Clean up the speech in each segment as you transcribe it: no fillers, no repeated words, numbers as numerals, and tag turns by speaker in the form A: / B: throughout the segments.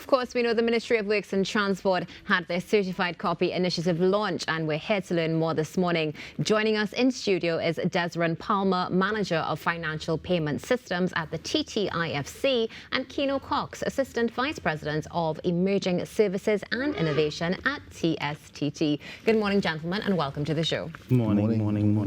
A: of course, we know the Ministry of Works and Transport had their certified copy initiative launch, and we're here to learn more this morning. Joining us in studio is Desron Palmer, Manager of Financial Payment Systems at the TTIFC, and Keno Cox, Assistant Vice President of Emerging Services and Innovation at TSTT. Good morning, gentlemen, and welcome to the show.
B: Morning.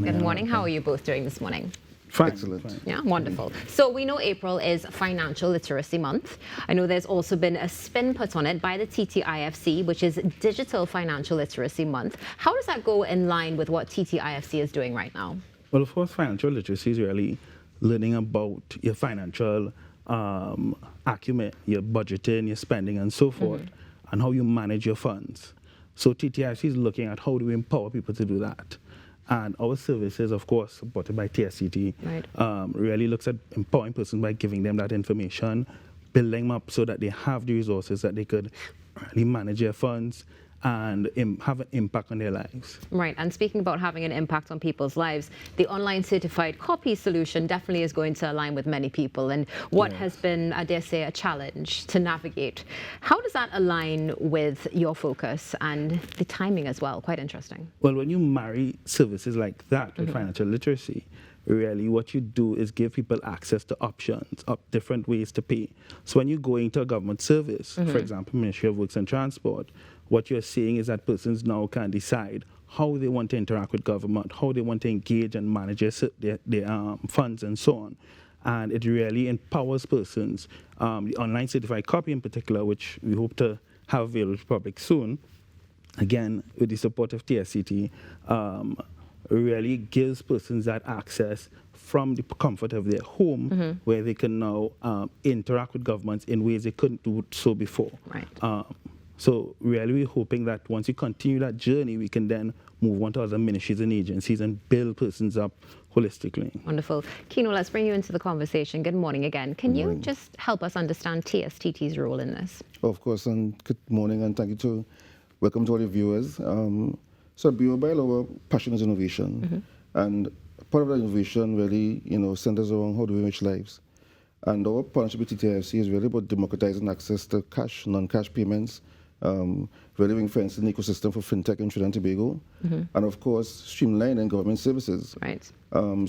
A: Good morning. How are you both doing this morning?
B: Fine.
C: Excellent.
A: Yeah, wonderful. So we know April is Financial Literacy Month. I know there's also been a spin put on it by the TTIFC, which is Digital Financial Literacy Month. How does that go in line with what TTIFC is doing right now?
B: Well, of course, financial literacy is really learning about your financial acumen, your budgeting, your spending, and so forth, and how you manage your funds. So TTIFC is looking at how do we empower people to do that. And our services, of course, supported by TSCT, really looks at empowering persons by giving them that information, building them up so that they have the resources that they could really manage their funds and have an impact on their lives.
A: Right, and speaking about having an impact on people's lives, the online certified copy solution definitely is going to align with many people, and what has been, I dare say, a challenge to navigate. How does that align with your focus and the timing as well? Quite interesting.
B: Well, when you marry services like that with financial literacy, really what you do is give people access to options, different ways to pay. So when you go into a government service, for example, Ministry of Works and Transport, what you're seeing is that persons now can decide how they want to interact with government, how they want to engage and manage their funds and so on. And it really empowers persons. The online certified copy in particular, which we hope to have available to the public soon, again, with the support of TSCT, really gives persons that access from the comfort of their home, where they can now interact with governments in ways they couldn't do so before.
A: Right.
B: So really we're hoping that once we continue that journey, we can then move on to other ministries and agencies and build persons up holistically.
A: Wonderful. Keno, let's bring you into the conversation. Good morning again. Can you just help us understand TSTT's role in this?
C: Of course, and good morning, and welcome to all your viewers. So Bureau by Law, passion is innovation, and part of that innovation really, centers around how do we enrich lives. And our partnership with TTIFC is really about democratizing access to cash, non-cash payments, really ring-fencing the ecosystem for fintech in Trinidad and Tobago, and of course, streamlining government services.
A: Right.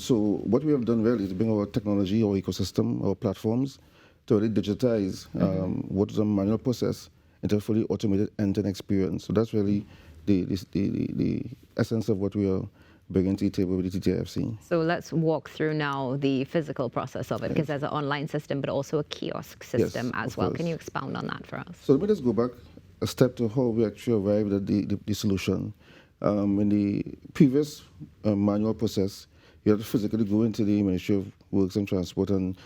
C: So what we have done really is bring our technology, our ecosystem, our platforms to really digitize what is a manual process into a fully automated end-to-end experience. So that's really the essence of what we are bringing to the table with the TTIFC.
A: So let's walk through now the physical process of it, because there's an online system, but also a kiosk system as well. Can you expound on that for us?
C: So let me just go back a step to how we actually arrived at the solution. In the previous manual process, you had to physically go into the Ministry of Works and Transport, and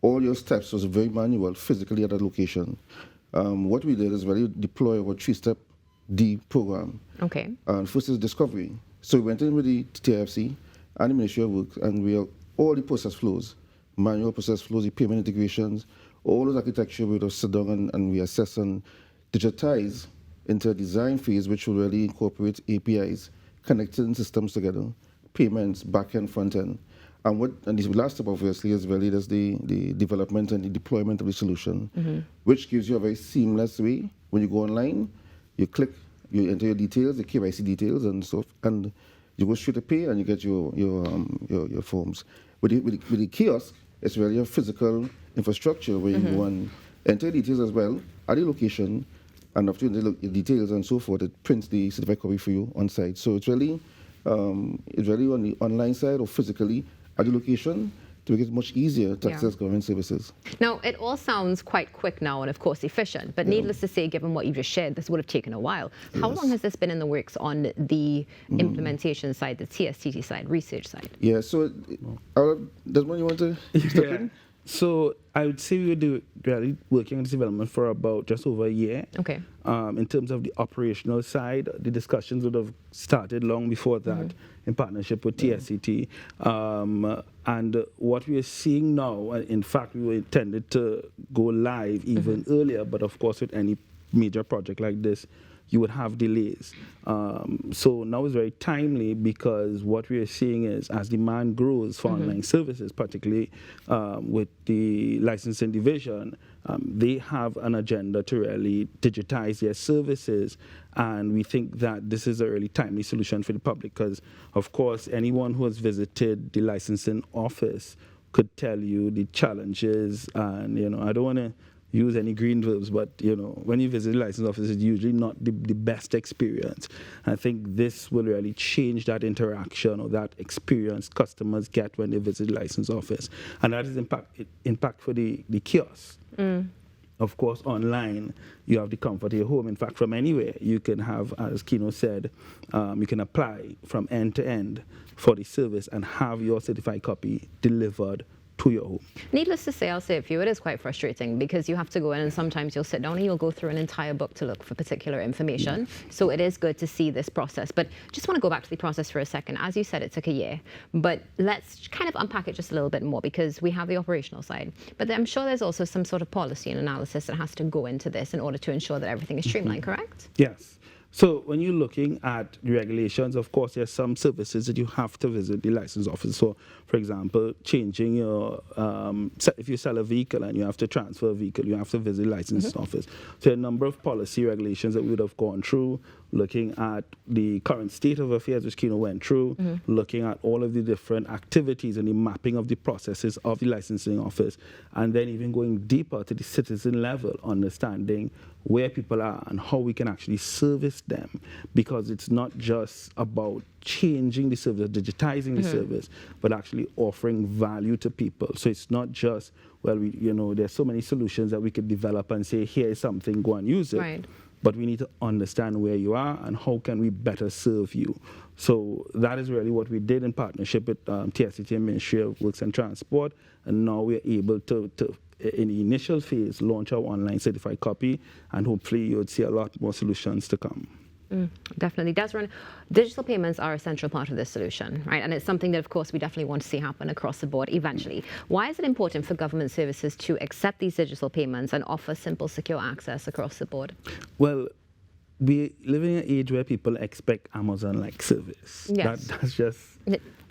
C: all your steps was very manual, physically at that location. What we did is really deploy our three-step D program.
A: Okay.
C: And first is discovery. So we went in with the TIFC and the Ministry of Work, and all the process flows, manual process flows, the payment integrations, all those architecture we would sit down and we assess and digitize into a design phase, which will really incorporate APIs, connecting systems together, payments, back-end, front-end. And this last step, obviously, is really just the development and the deployment of the solution, which gives you a very seamless way. When you go online, you click, you enter your details, the KYC details, and you go straight to pay, and you get your forms. With the kiosk, it's really a physical infrastructure where you go and enter details as well at the location, and after you enter the details and so forth, it prints the certified copy for you on site. So it's really on the online side or physically at the location, to make it much easier to access government services.
A: Now, it all sounds quite quick now and, of course, efficient, but needless to say, given what you just shared, this would have taken a while. How long has this been in the works on the implementation side, the TSTT side, research side?
C: Yeah, so, Desmond, you want to step in?
B: So I would say we were really working on this development for about just over a year.
A: Okay.
B: In terms of the operational side, the discussions would have started long before that in partnership with TSCT. And what we are seeing now, in fact, we were intended to go live even earlier, but of course with any major project like this, you would have delays. So now it's very timely, because what we are seeing is as demand grows for online services, particularly with the licensing division, they have an agenda to really digitize their services, and we think that this is a really timely solution for the public because, of course, anyone who has visited the licensing office could tell you the challenges, and I don't want to use any green verbs, but when you visit the license office, it's usually not the best experience. And I think this will really change that interaction or that experience customers get when they visit the license office, and that is impact for the kiosk. Of course, online, you have the comfort of your home. In fact, from anywhere, you can have, as Kino said, you can apply from end to end for the service and have your certified copy delivered to your home.
A: Needless to say, I'll say it for you, it is quite frustrating because you have to go in and sometimes you'll sit down and you'll go through an entire book to look for particular information. So it is good to see this process. But just want to go back to the process for a second. As you said, it took a year, but let's kind of unpack it just a little bit more because we have the operational side. But I'm sure there's also some sort of policy and analysis that has to go into this in order to ensure that everything is streamlined, correct?
B: Yes. So when you're looking at the regulations, of course, there's some services that you have to visit the license office. So, for example, changing your, if you sell a vehicle and you have to transfer a vehicle, you have to visit the license office. So there are a number of policy regulations that we would have gone through, looking at the current state of affairs, which Kino went through, looking at all of the different activities and the mapping of the processes of the licensing office, and then even going deeper to the citizen level, understanding where people are and how we can actually service them, because it's not just about changing the service, digitizing the service, but actually offering value to people. So it's not just, well, there's so many solutions that we could develop and say, here is something, go and use it.
A: Right.
B: But we need to understand where you are and how can we better serve you. So that is really what we did in partnership with TSCT and Ministry of Works and Transport, and now we're able to in the initial phase, launch our online certified copy, and hopefully you'll see a lot more solutions to come.
A: Definitely. Desron, digital payments are a central part of this solution, right? And it's something that, of course, we definitely want to see happen across the board eventually. Why is it important for government services to accept these digital payments and offer simple, secure access across the board?
B: Well, we live in an age where people expect Amazon-like service.
A: Yes.
B: That's just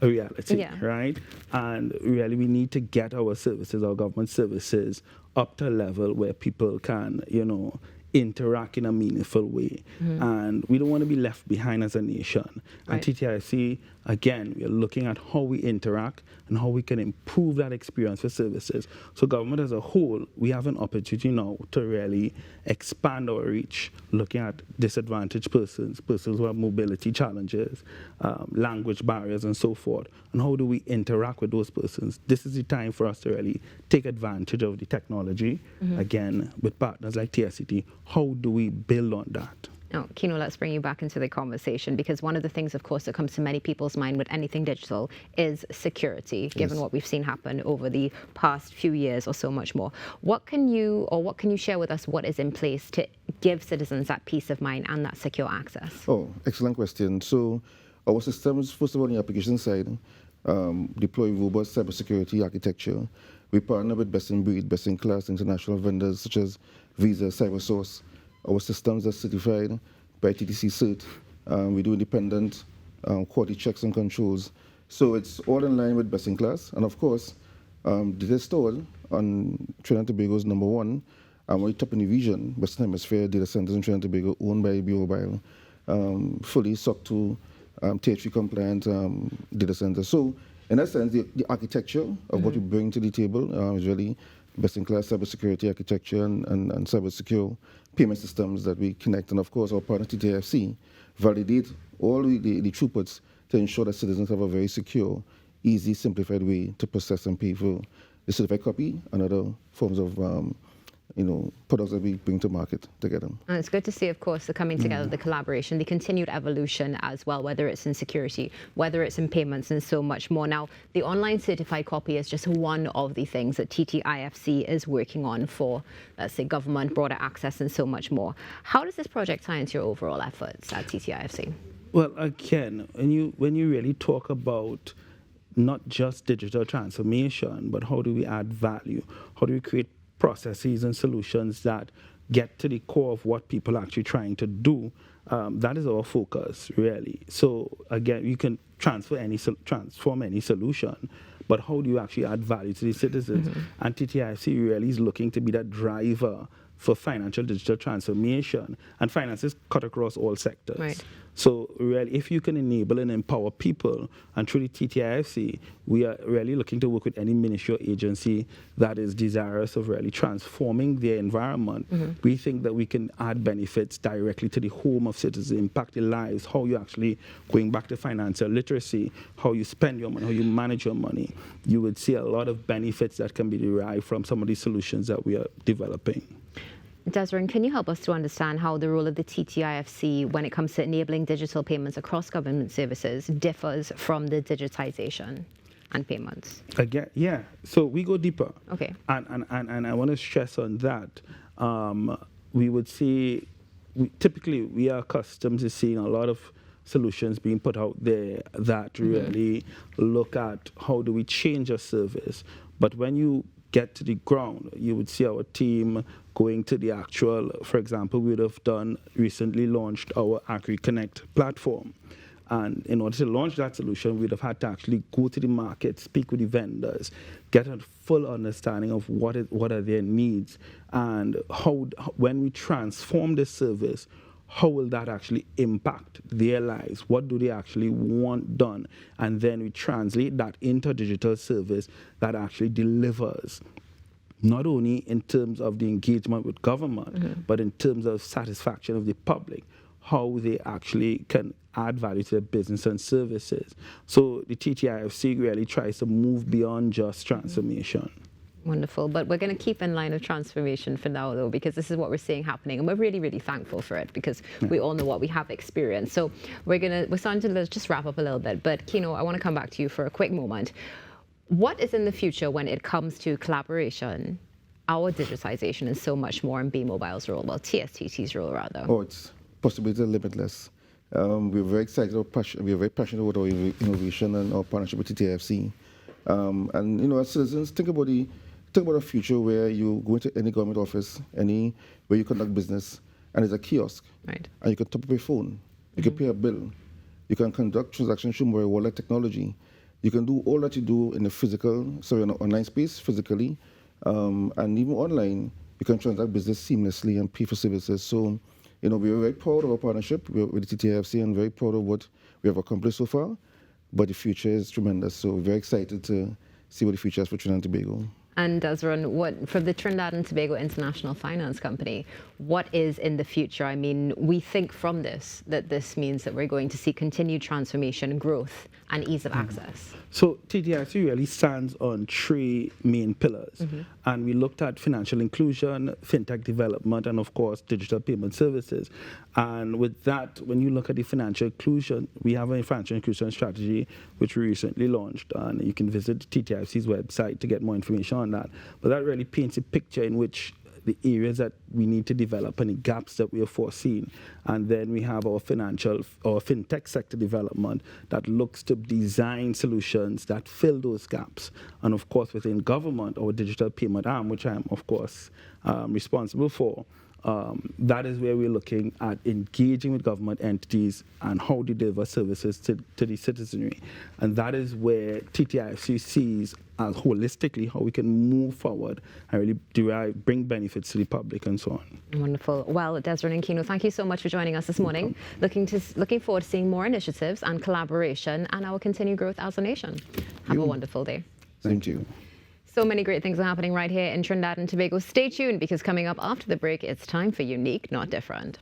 B: a reality, right? And really, we need to get our services, our government services, up to a level where people can, interact in a meaningful way. And we don't want to be left behind as a nation. And TTIC, again, we are looking at how we interact and how we can improve that experience for services. So government as a whole, we have an opportunity now to really expand our reach, looking at disadvantaged persons who have mobility challenges, language barriers, and so forth. And how do we interact with those persons? This is the time for us to really take advantage of the technology, again, with partners like TSCT. How do we build on that?
A: Now, Kino, let's bring you back into the conversation, because one of the things, of course, that comes to many people's mind with anything digital is security, given what we've seen happen over the past few years or so much more. What can you share with us what is in place to give citizens that peace of mind and that secure access?
C: Oh, excellent question. So our systems, first of all, on the application side, deploy robust cybersecurity architecture. We partner with best-in-breed, best-in-class international vendors such as Visa, CyberSource. Our systems are certified by TTC Cert. We do independent quality checks and controls. So it's all in line with best-in-class. And of course, data stored on Trinidad and Tobago's #1, we're top in the region, Western Hemisphere data centers in Trinidad and Tobago, owned by Bureau, fully SOC 2, Tier 3 compliant data centers. So in that sense, the architecture of what we bring to the table is really best-in-class cybersecurity architecture and cyber-secure payment systems that we connect. And of course, our partner TTFC validate all the throughputs to ensure that citizens have a very secure, easy, simplified way to process and pay for the certified copy and other forms of products that we bring to market together.
A: And it's good to see, of course, the coming together, the collaboration, the continued evolution as well, whether it's in security, whether it's in payments, and so much more. Now, the online certified copy is just one of the things that TTIFC is working on for, let's say, government, broader access, and so much more. How does this project tie into your overall efforts at TTIFC?
B: Well, again, when you really talk about not just digital transformation, but how do we add value? How do we create processes and solutions that get to the core of what people are actually trying to do. That is our focus, really. So again, you can transform any solution, but how do you actually add value to the citizens? And TTIFC really is looking to be that driver for financial digital transformation, and finances cut across all sectors.
A: Right.
B: So really, if you can enable and empower people, and through the TTIFC, we are really looking to work with any ministry or agency that is desirous of really transforming their environment. We think that we can add benefits directly to the home of citizens, impact their lives, how you actually, going back to financial literacy, how you spend your money, how you manage your money. You would see a lot of benefits that can be derived from some of these solutions that we are developing.
A: Desron, can you help us to understand how the role of the TTIFC when it comes to enabling digital payments across government services differs from the digitization and payments?
B: Again, yeah. So we go deeper.
A: Okay.
B: And I want to stress on that. We would see, typically we are accustomed to seeing a lot of solutions being put out there that really look at how do we change a service. But when you get to the ground, you would see our team going to the actual, for example, we would have recently launched our AgriConnect platform. And in order to launch that solution, we'd have had to actually go to the market, speak with the vendors, get a full understanding of what are their needs, and how, when we transform this service, how will that actually impact their lives? What do they actually want done? And then we translate that into a digital service that actually delivers, not only in terms of the engagement with government, but in terms of satisfaction of the public, how they actually can add value to their business and services. So the TTIFC really tries to move beyond just transformation.
A: Wonderful. But we're going to keep in line of transformation for now, though, because this is what we're seeing happening. And we're really, really thankful for it because we all know what we have experienced. So we're starting to just wrap up a little bit. But Kino, I want to come back to you for a quick moment. What is in the future when it comes to collaboration, our digitization, and so much more in B-Mobile's role, well, TSTT's role, rather?
C: Oh, it's possibility limitless. We're very excited, we're very passionate about our innovation and our partnership with TTIFC. And, you know, as citizens, think about a future where you go into any government office, where you conduct business, and there's a kiosk. Right. And you can top up your phone. You can pay a bill. You can conduct transactions through mobile wallet technology. You can do all that you do in an online space, physically, and even online, you can transact business seamlessly and pay for services. So, you know, we're very proud of our partnership with the TTIFC and very proud of what we have accomplished so far. But the future is tremendous. So we're very excited to see what the future has for Trinidad and Tobago.
A: And Desron, from the Trinidad and Tobago International Finance Company, what is in the future? I mean, we think from this that this means that we're going to see continued transformation, growth, and ease of access.
B: So TTIC really stands on three main pillars. And we looked at financial inclusion, fintech development, and of course, digital payment services. And with that, when you look at the financial inclusion, we have a financial inclusion strategy, which we recently launched. And you can visit TTIC's website to get more information on that. But that really paints a picture in which the areas that we need to develop and the gaps that we are foreseen. And then we have our fintech sector development that looks to design solutions that fill those gaps. And of course, within government, our digital payment arm, which I am, of course, responsible for, that is where we're looking at engaging with government entities and how they deliver services to the citizenry. And that is where TTIFC sees as holistically how we can move forward and really bring benefits to the public and so on.
A: Wonderful. Well, Desron and Kino, thank you so much for joining us this morning. Looking forward to seeing more initiatives and collaboration and our continued growth as a nation. Have a wonderful day.
C: Same to you.
A: So many great things are happening right here in Trinidad and Tobago. Stay tuned because coming up after the break, it's time for Unique, Not Different.